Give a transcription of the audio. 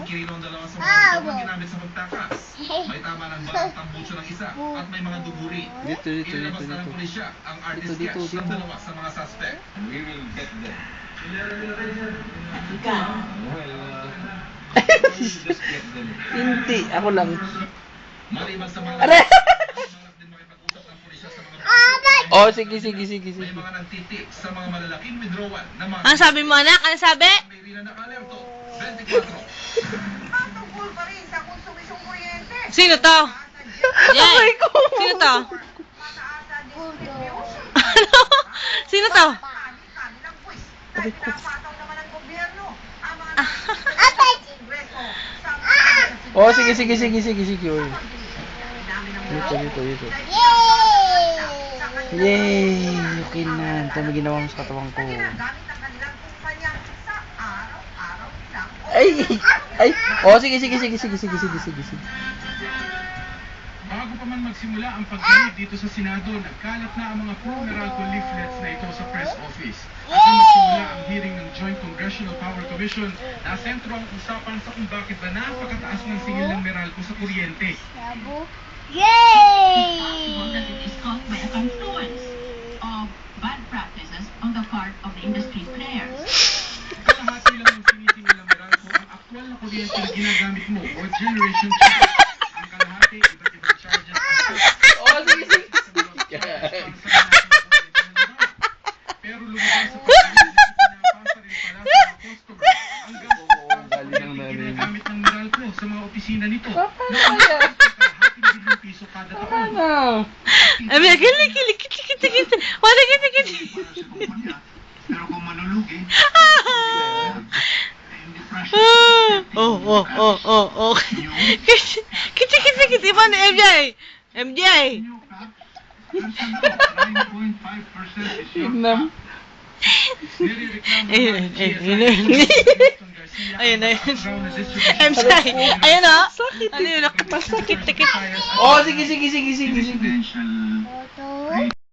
kinilo ang dalawa sa mga motor na ginamit sa pagtakas. May tama ng balang tambuso ng isa at may mga duguri. Inilabas na ng pulisya ang artist sketch ng dalawa sa mga suspect. We will get them. Just get them. Hindi, ako lang. Maliban sa mga din makipag-usap ng pulisya sa mga Oh, sige. may mga nagtitik sa mga malalaking withdrawal na mga Ano sabi mo, anak? Ano sabi? may rila na alerto. 24. Patungkol pa rin sa konsumisyong kuryente. Sino to? Jay! Sino to? Mataasan distribution. Ano? Sino to? Kanilang quiz. Dahil pinapataw naman ng gobyerno ang mga Kongreso sa mga Oh, sige. Uy. Dito. Yay! Okay na. Ito may ginawa mo sa katawan ko. Ginagamit ang kanilang kumpanya sa araw-araw nilang Ay! Oh, sige. Bago pa man magsimula ang pagdinig dito sa Senado, nagkalat na ang mga pro-Meralco leaflets na ito sa press office. At nang magsimula ang hearing ng Joint Congressional Power Commission, nasentro ang usapan sa kung bakit ba napakataas ng singil ng Meralco sa kuryente. Possible that it is caused by a confluence of bad practices on the part of the industry players. Kalahati lang ng sinisingil ng Meralco ang aktwal na kuryente na ginagamit mo o generation charge. Ang kalahati, iba't ibang charges at costs. Oh, sige. Pero lumabas sa pagkakas pinapasa rin pala sa mga customer ang gastos na ginagamit ng Meralco sa mga opisina nito. Piso kada taon. Ay, may kilig. Wala, kilig. Pero kung manulugi, Oh. Kita ba ni MJ? Tignan. Ayun. MJ, ayun o. Ano yun? Sakit. Oh, sige. presidential